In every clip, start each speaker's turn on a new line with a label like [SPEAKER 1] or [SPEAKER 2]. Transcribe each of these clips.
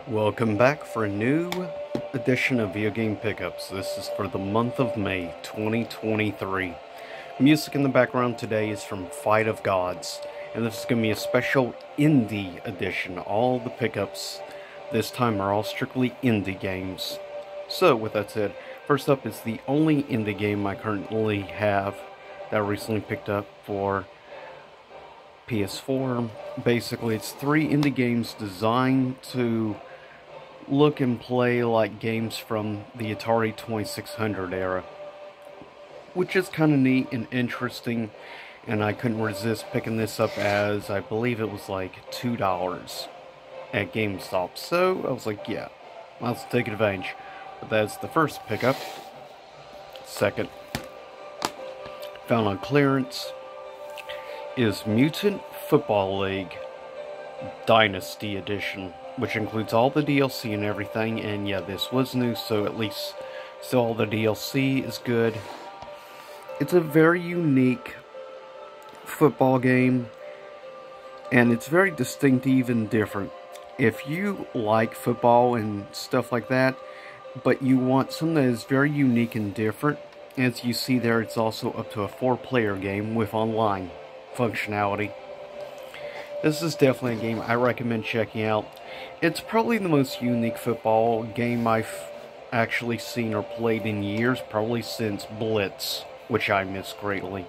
[SPEAKER 1] Welcome back for a new edition of Video Game Pickups. This is for the month of May 2023. Music in the background today is from Fight of Gods, and this is going to be a special indie edition. All the pickups this time are all strictly indie games. So, with that said, first up is the only indie game I currently have that I recently picked up for PS4. Basically, it's 3 indie games designed to look and play like games from the Atari 2600 era, which is kind of neat and interesting, and I couldn't resist picking this up as I believe it was like $2 at GameStop, so I was like, yeah, let's take advantage. But that's the first pickup. Second, found on clearance, is Mutant Football League Dynasty Edition, which includes all the DLC and everything. And yeah, this was new, so at least still all the DLC is good. It's a very unique football game, and it's very distinctive and different. If you like football and stuff like that, but you want something that is very unique and different, as you see there, it's also up to a 4-player game with online functionality. This is definitely a game I recommend checking out. It's probably the most unique football game I've actually seen or played in years, probably since Blitz, which I miss greatly.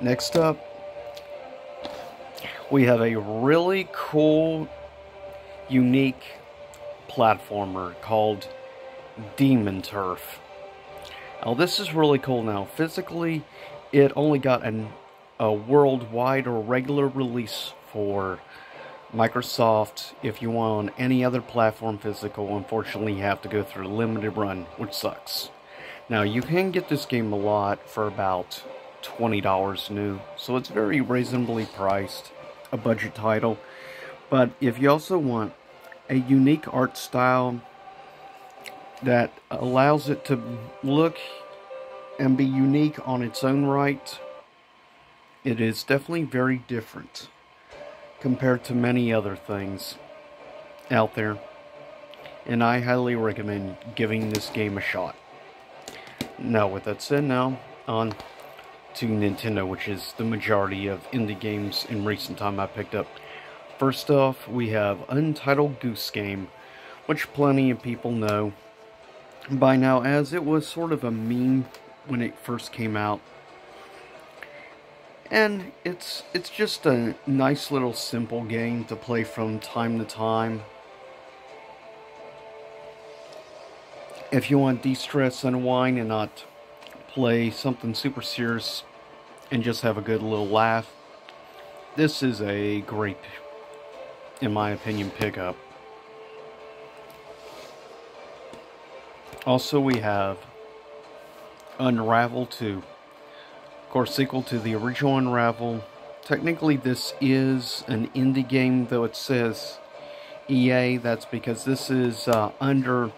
[SPEAKER 1] Next up, we have a really cool, unique platformer called Demon Turf. Now, this is really cool. Now, physically, it only got a worldwide or regular release for Microsoft. If you want on any other platform physical, unfortunately, you have to go through a limited run, which sucks. Now, you can get this game a lot for about $20 new, so it's very reasonably priced, a budget title. But if you also want a unique art style that allows it to look and be unique on its own right, it is definitely very different compared to many other things out there, and I highly recommend giving this game a shot. Now, with that said, now on to Nintendo, which is the majority of indie games in recent time I picked up. First off, we have Untitled Goose Game, which plenty of people know by now, as it was sort of a meme when it first came out. And it's just a nice little simple game to play from time to time. If you want de-stress, unwind, and not play something super serious and just have a good little laugh, this is a great, in my opinion, pickup. Also, we have Unravel 2. Of course, sequel to the original Unravel. Technically, this is an indie game, though it says EA. That's because this is under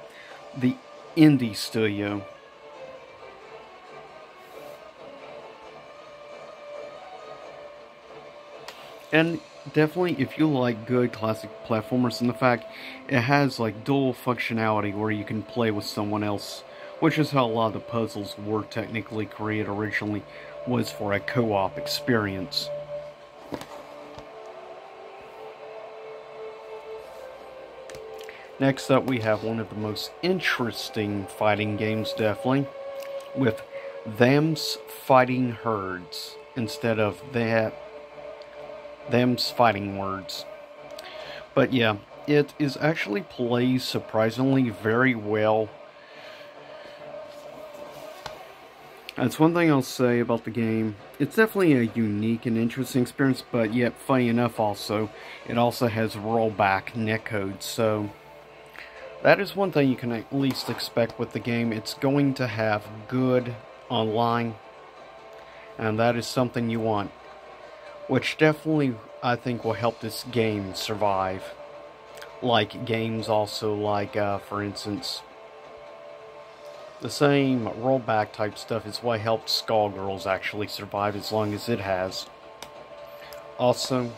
[SPEAKER 1] the indie studio. And definitely, if you like good classic platformers, and the fact it has like dual functionality where you can play with someone else, which is how a lot of the puzzles were technically created originally, was for a co-op experience. Next up, we have one of the most interesting fighting games, definitely, with Them's Fighting Herds instead of Them's Fighting Words. But yeah, it is actually plays surprisingly very well. That's one thing I'll say about the game. It's definitely a unique and interesting experience, but yet, funny enough also, it also has rollback netcode, so that is one thing you can at least expect with the game. It's going to have good online, and that is something you want, which definitely, I think, will help this game survive. Like games also like, for instance, the same rollback type stuff is what helped Skullgirls actually survive as long as it has. Also,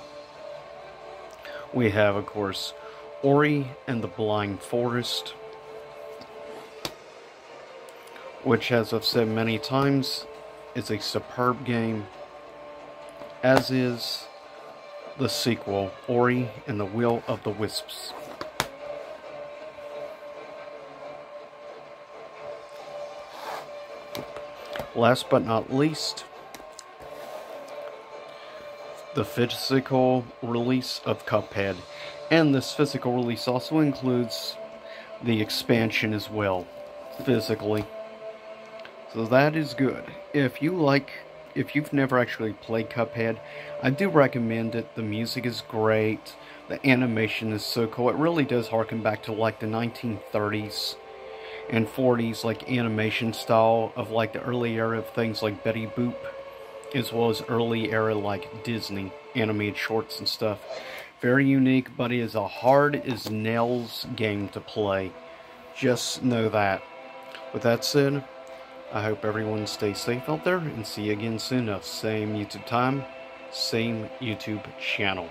[SPEAKER 1] we have, of course, Ori and the Blind Forest, which, as I've said many times, is a superb game, as is the sequel, Ori and the Will of the Wisps. Last but not least, the physical release of Cuphead. And this physical release also includes the expansion as well, physically. So that is good. If you've never actually played Cuphead, I do recommend it. The music is great. The animation is so cool. It really does harken back to like the 1930s and 40s like animation style of like the early era of things like Betty Boop, as well as early era like Disney animated shorts and stuff. Very unique, but it is a hard as nails game to play. Just know that. With that said, I hope everyone stays safe out there, and see you again soon. Same YouTube time, same YouTube channel.